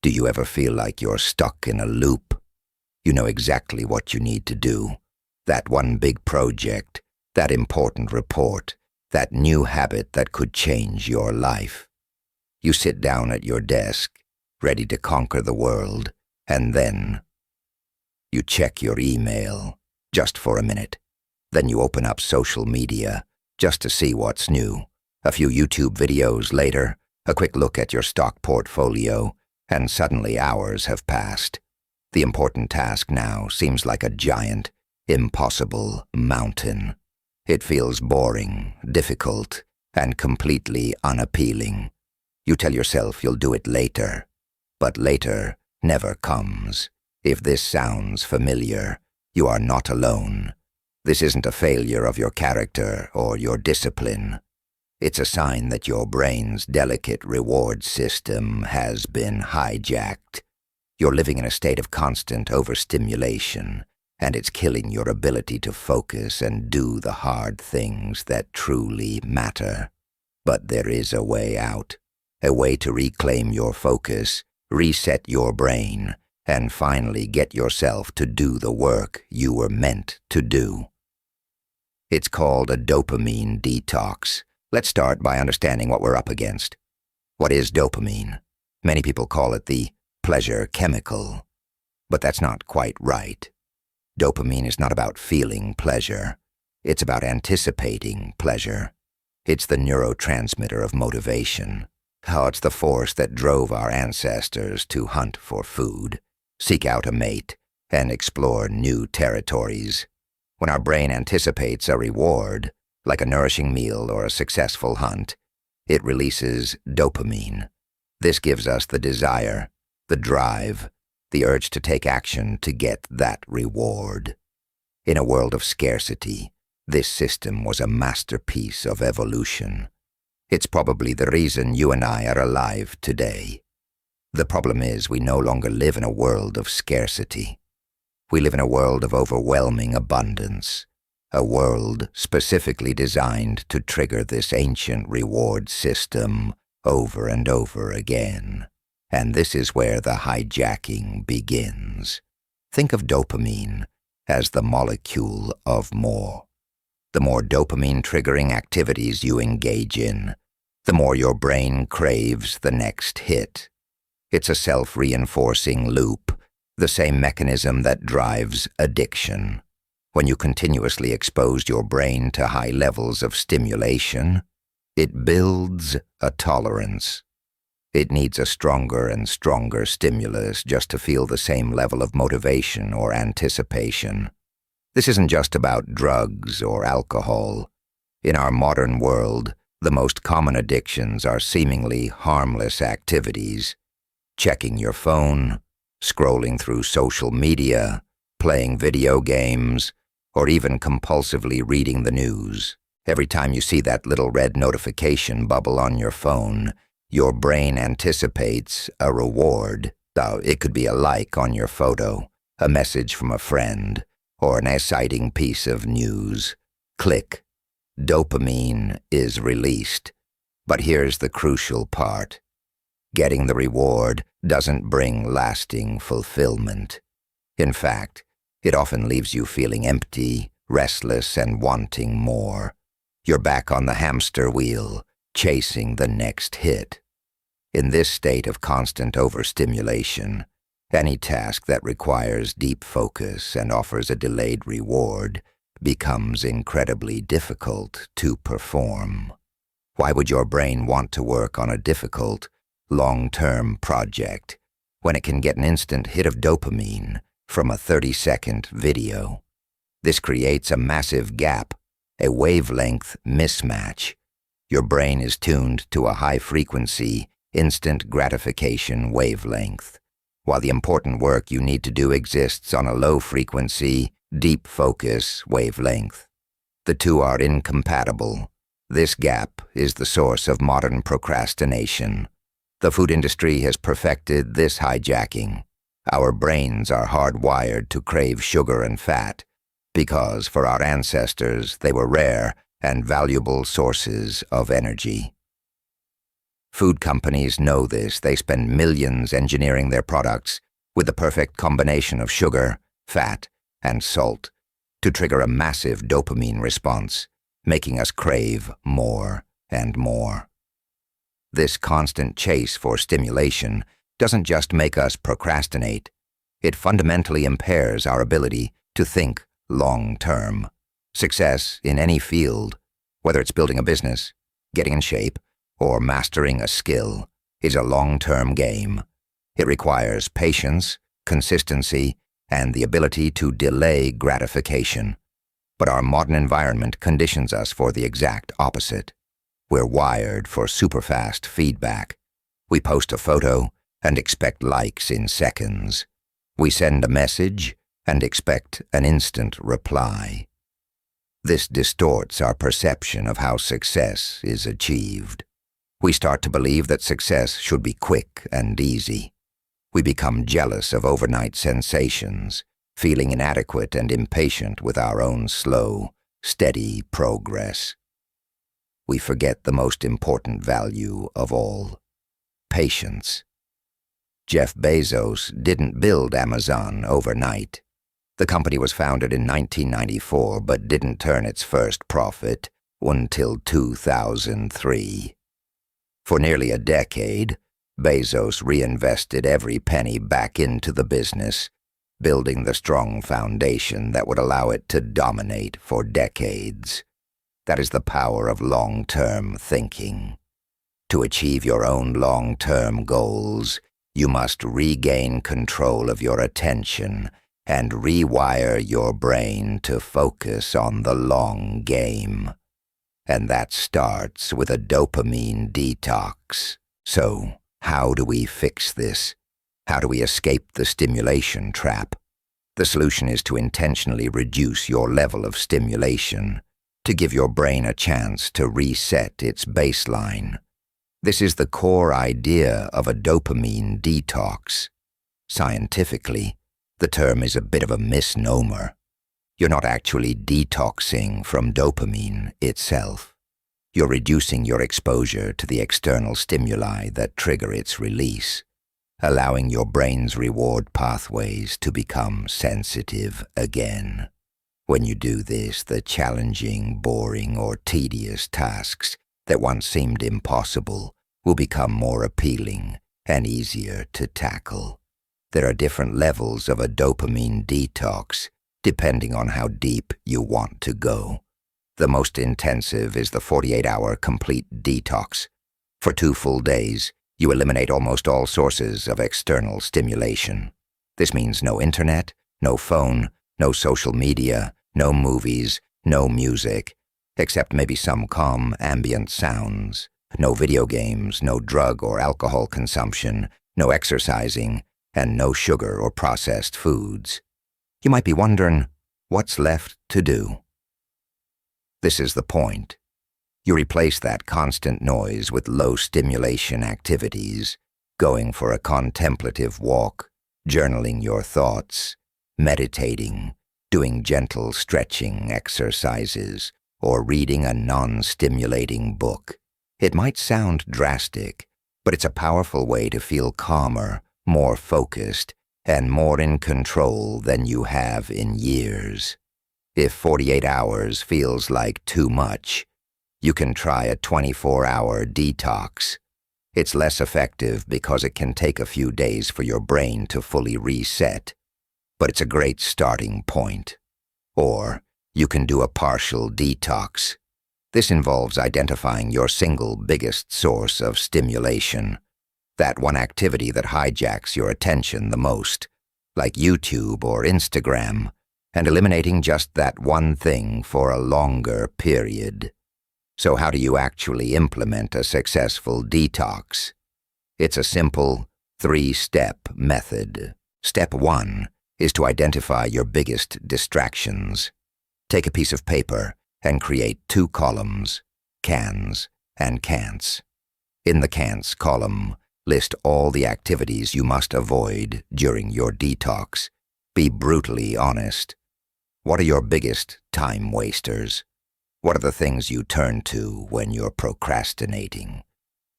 Do you ever feel like you're stuck in a loop? You know exactly what you need to do. That one big project, that important report, that new habit that could change your life. You sit down at your desk, ready to conquer the world, and then you check your email, just for a minute. Then you open up social media, just to see what's new. A few YouTube videos later, a quick look at your stock portfolio, and suddenly hours have passed. The important task now seems like a giant, impossible mountain. It feels boring, difficult, and completely unappealing. You tell yourself you'll do it later, but later never comes. If this sounds familiar, you are not alone. This isn't a failure of your character or your discipline. It's a sign that your brain's delicate reward system has been hijacked. You're living in a state of constant overstimulation, and it's killing your ability to focus and do the hard things that truly matter. But there is a way out, a way to reclaim your focus, reset your brain, and finally get yourself to do the work you were meant to do. It's called a dopamine detox. Let's start by understanding what we're up against. What is dopamine? Many people call it the pleasure chemical, but that's not quite right. Dopamine is not about feeling pleasure. It's about anticipating pleasure. It's the neurotransmitter of motivation. How it's the force that drove our ancestors to hunt for food, seek out a mate, and explore new territories. When our brain anticipates a reward, like a nourishing meal or a successful hunt, it releases dopamine. This gives us the desire, the drive, the urge to take action to get that reward. In a world of scarcity, this system was a masterpiece of evolution. It's probably the reason you and I are alive today. The problem is we no longer live in a world of scarcity. We live in a world of overwhelming abundance, a world specifically designed to trigger this ancient reward system over and over again. And this is where the hijacking begins. Think of dopamine as the molecule of more. The more dopamine-triggering activities you engage in, the more your brain craves the next hit. It's a self-reinforcing loop, the same mechanism that drives addiction. When you continuously expose your brain to high levels of stimulation, it builds a tolerance. It needs a stronger and stronger stimulus just to feel the same level of motivation or anticipation. This isn't just about drugs or alcohol. In our modern world, the most common addictions are seemingly harmless activities. Checking your phone, scrolling through social media, playing video games, or even compulsively reading the news. Every time you see that little red notification bubble on your phone, your brain anticipates a reward. It could be a like on your photo, a message from a friend, or an exciting piece of news. Click. Dopamine is released. But here's the crucial part. Getting the reward doesn't bring lasting fulfillment. In fact, it often leaves you feeling empty, restless, and wanting more. You're back on the hamster wheel, chasing the next hit. In this state of constant overstimulation, any task that requires deep focus and offers a delayed reward becomes incredibly difficult to perform. Why would your brain want to work on a difficult, long-term project when it can get an instant hit of dopamine from a 30-second video? This creates a massive gap, a wavelength mismatch. Your brain is tuned to a high-frequency, instant gratification wavelength, while the important work you need to do exists on a low-frequency, deep focus wavelength. The two are incompatible. This gap is the source of modern procrastination. The food industry has perfected this hijacking. Our brains are hardwired to crave sugar and fat because, for our ancestors, they were rare and valuable sources of energy. Food companies know this. They spend millions engineering their products with the perfect combination of sugar, fat, and salt to trigger a massive dopamine response, making us crave more and more. This constant chase for stimulation doesn't just make us procrastinate. It fundamentally impairs our ability to think long-term. Success in any field, whether it's building a business, getting in shape, or mastering a skill, is a long-term game. It requires patience, consistency, and the ability to delay gratification. But our modern environment conditions us for the exact opposite. We're wired for superfast feedback. We post a photo and expect likes in seconds. We send a message and expect an instant reply. This distorts our perception of how success is achieved. We start to believe that success should be quick and easy. We become jealous of overnight sensations, feeling inadequate and impatient with our own slow, steady progress. We forget the most important value of all: patience. Jeff Bezos didn't build Amazon overnight. The company was founded in 1994 but didn't turn its first profit until 2003. For nearly a decade, Bezos reinvested every penny back into the business, building the strong foundation that would allow it to dominate for decades. That is the power of long-term thinking. To achieve your own long-term goals, you must regain control of your attention and rewire your brain to focus on the long game. And that starts with a dopamine detox. So, how do we fix this? How do we escape the stimulation trap? The solution is to intentionally reduce your level of stimulation, to give your brain a chance to reset its baseline. This is the core idea of a dopamine detox. Scientifically, the term is a bit of a misnomer. You're not actually detoxing from dopamine itself. You're reducing your exposure to the external stimuli that trigger its release, allowing your brain's reward pathways to become sensitive again. When you do this, the challenging, boring, or tedious tasks that once seemed impossible will become more appealing and easier to tackle. There are different levels of a dopamine detox, depending on how deep you want to go. The most intensive is the 48-hour complete detox. For 2 full days, you eliminate almost all sources of external stimulation. This means no internet, no phone, no social media, no movies, no music, except maybe some calm ambient sounds, no video games, no drug or alcohol consumption, no exercising, and no sugar or processed foods. You might be wondering, what's left to do? This is the point. You replace that constant noise with low-stimulation activities, going for a contemplative walk, journaling your thoughts, meditating, doing gentle stretching exercises, or reading a non-stimulating book. It might sound drastic, but it's a powerful way to feel calmer, more focused, and more in control than you have in years. If 48 hours feels like too much, you can try a 24-hour detox. It's less effective because it can take a few days for your brain to fully reset, but it's a great starting point. Or you can do a partial detox. This involves identifying your single biggest source of stimulation, that one activity that hijacks your attention the most, like YouTube or Instagram, and eliminating just that one thing for a longer period. So how do you actually implement a successful detox? It's a simple 3-step method. Step 1 is to identify your biggest distractions. Take a piece of paper and create 2 columns, cans and can'ts. In the can'ts column, list all the activities you must avoid during your detox. Be brutally honest. What are your biggest time wasters? What are the things you turn to when you're procrastinating?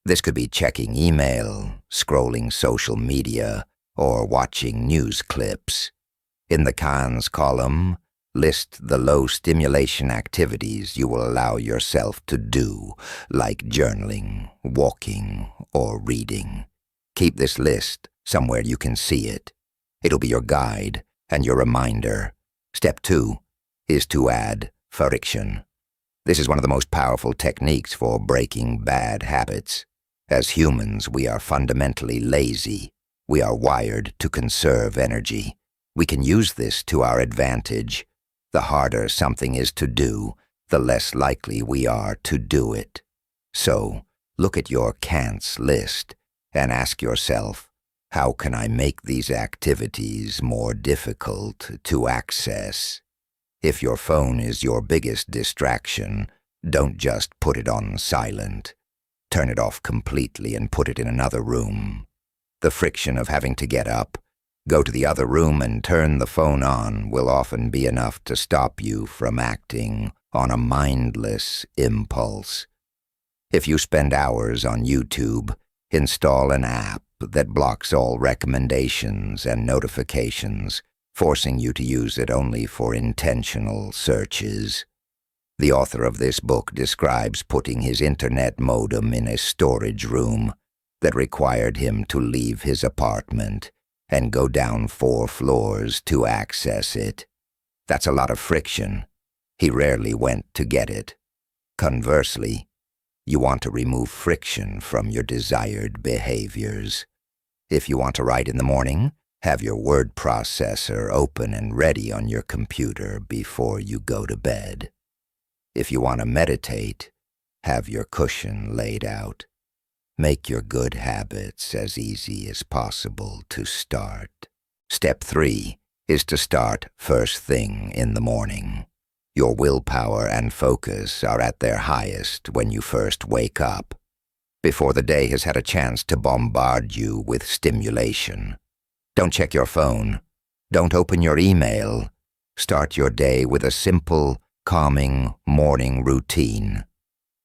This could be checking email, scrolling social media, or watching news clips. In the cons column, list the low-stimulation activities you will allow yourself to do, like journaling, walking, or reading. Keep this list somewhere you can see it. It'll be your guide and your reminder. Step 2 is to add friction. This is one of the most powerful techniques for breaking bad habits. As humans, we are fundamentally lazy. We are wired to conserve energy. We can use this to our advantage. The harder something is to do, the less likely we are to do it. So, look at your can'ts list and ask yourself, how can I make these activities more difficult to access? If your phone is your biggest distraction, don't just put it on silent. Turn it off completely and put it in another room. The friction of having to get up, go to the other room and turn the phone on will often be enough to stop you from acting on a mindless impulse. If you spend hours on YouTube, install an app that blocks all recommendations and notifications, forcing you to use it only for intentional searches. The author of this book describes putting his internet modem in a storage room that required him to leave his apartment and go down 4 floors to access it. That's a lot of friction. He rarely went to get it. Conversely, you want to remove friction from your desired behaviors. If you want to write in the morning, have your word processor open and ready on your computer before you go to bed. If you want to meditate, have your cushion laid out. Make your good habits as easy as possible to start. Step 3 is to start first thing in the morning. Your willpower and focus are at their highest when you first wake up, before the day has had a chance to bombard you with stimulation. Don't check your phone. Don't open your email. Start your day with a simple, calming morning routine.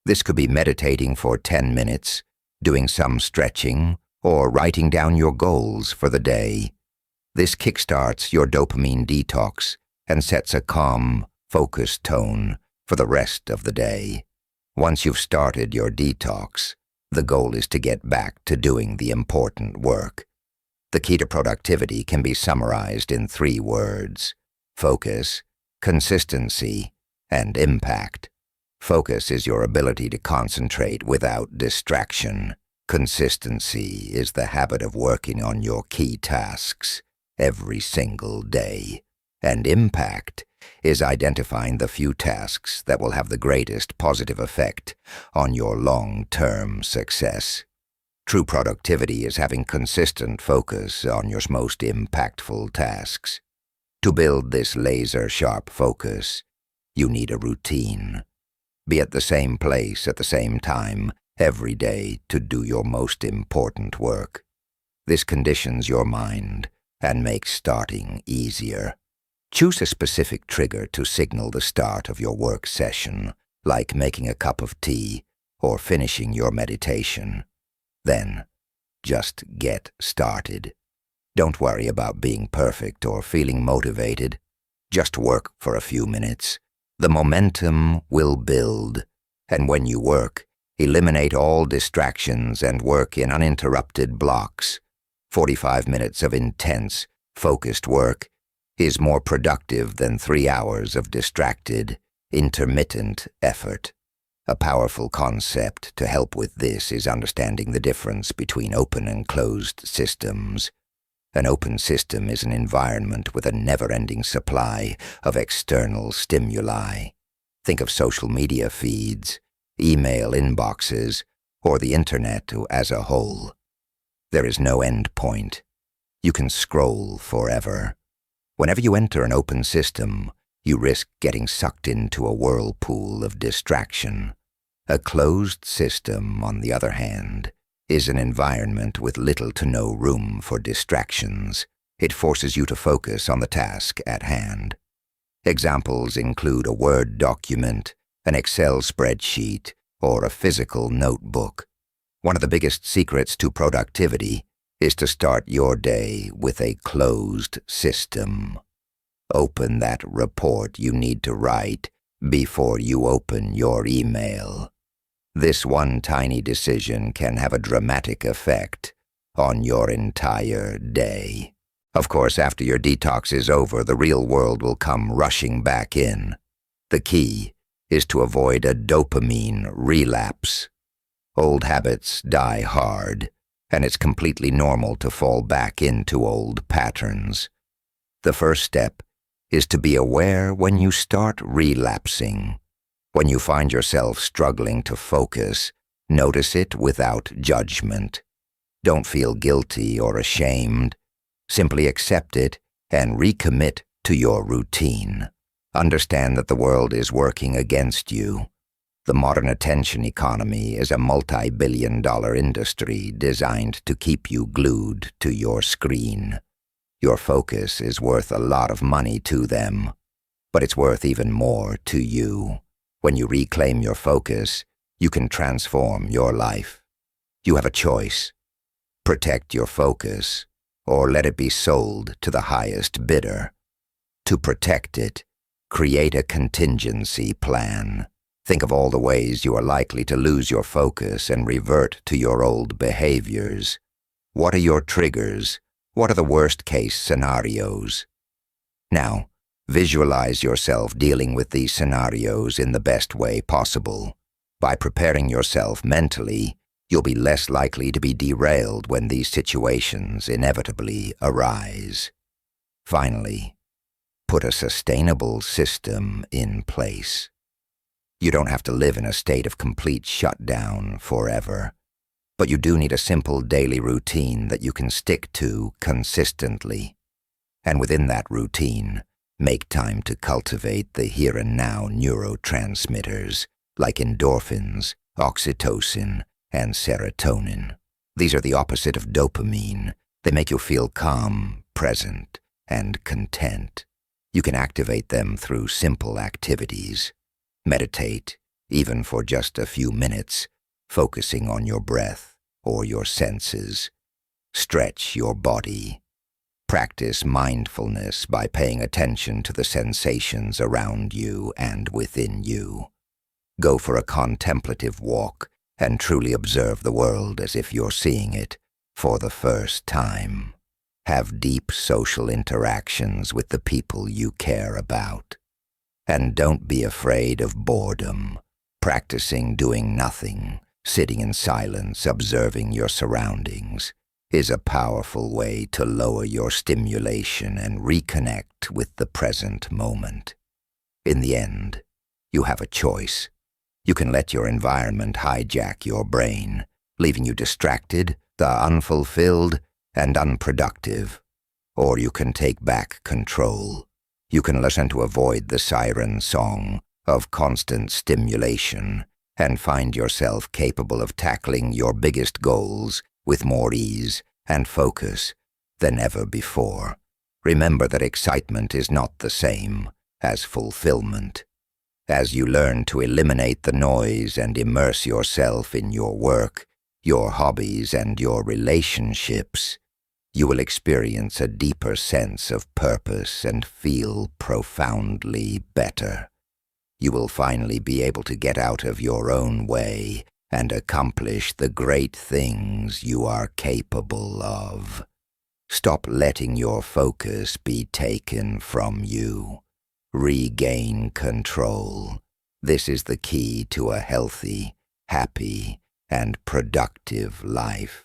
This could be meditating for 10 minutes, doing some stretching, or writing down your goals for the day. This kickstarts your dopamine detox and sets a calm, focused tone for the rest of the day. Once you've started your detox, the goal is to get back to doing the important work. The key to productivity can be summarized in 3 words: focus, consistency, and impact. Focus is your ability to concentrate without distraction. Consistency is the habit of working on your key tasks every single day. And impact is identifying the few tasks that will have the greatest positive effect on your long-term success. True productivity is having consistent focus on your most impactful tasks. To build this laser-sharp focus, you need a routine. Be at the same place at the same time every day to do your most important work. This conditions your mind and makes starting easier. Choose a specific trigger to signal the start of your work session, like making a cup of tea or finishing your meditation. Then, just get started. Don't worry about being perfect or feeling motivated. Just work for a few minutes. The momentum will build, and when you work, eliminate all distractions and work in uninterrupted blocks. 45 minutes of intense, focused work is more productive than 3 hours of distracted, intermittent effort. A powerful concept to help with this is understanding the difference between open and closed systems. An open system is an environment with a never-ending supply of external stimuli. Think of social media feeds, email inboxes, or the internet as a whole. There is no end point. You can scroll forever. Whenever you enter an open system, you risk getting sucked into a whirlpool of distraction. A closed system, on the other hand, is an environment with little to no room for distractions. It forces you to focus on the task at hand. Examples include a Word document, an Excel spreadsheet, or a physical notebook. One of the biggest secrets to productivity is to start your day with a closed system. Open that report you need to write before you open your email. This one tiny decision can have a dramatic effect on your entire day. Of course, after your detox is over, the real world will come rushing back in. The key is to avoid a dopamine relapse. Old habits die hard, and it's completely normal to fall back into old patterns. The first step is to be aware when you start relapsing. When you find yourself struggling to focus, notice it without judgment. Don't feel guilty or ashamed. Simply accept it and recommit to your routine. Understand that the world is working against you. The modern attention economy is a multi-billion-dollar industry designed to keep you glued to your screen. Your focus is worth a lot of money to them, but it's worth even more to you. When you reclaim your focus, you can transform your life. You have a choice. Protect your focus, or let it be sold to the highest bidder. To protect it, create a contingency plan. Think of all the ways you are likely to lose your focus and revert to your old behaviors. What are your triggers? What are the worst-case scenarios? Now, visualize yourself dealing with these scenarios in the best way possible. By preparing yourself mentally, you'll be less likely to be derailed when these situations inevitably arise. Finally, put a sustainable system in place. You don't have to live in a state of complete shutdown forever, but you do need a simple daily routine that you can stick to consistently. And within that routine, make time to cultivate the here and now neurotransmitters like endorphins, oxytocin, and serotonin. These are the opposite of dopamine. They make you feel calm, present, and content. You can activate them through simple activities. Meditate, even for just a few minutes, focusing on your breath or your senses. Stretch your body. Practice mindfulness by paying attention to the sensations around you and within you. Go for a contemplative walk and truly observe the world as if you're seeing it for the first time. Have deep social interactions with the people you care about. And don't be afraid of boredom. Practicing doing nothing, sitting in silence, observing your surroundings, is a powerful way to lower your stimulation and reconnect with the present moment. In the end, you have a choice. You can let your environment hijack your brain, leaving you distracted, unfulfilled, and unproductive. Or you can take back control. You can listen to avoid the siren song of constant stimulation and find yourself capable of tackling your biggest goals with more ease and focus than ever before. Remember that excitement is not the same as fulfillment. As you learn to eliminate the noise and immerse yourself in your work, your hobbies, and your relationships, you will experience a deeper sense of purpose and feel profoundly better. You will finally be able to get out of your own way and accomplish the great things you are capable of. Stop letting your focus be taken from you. Regain control. This is the key to a healthy, happy, and productive life.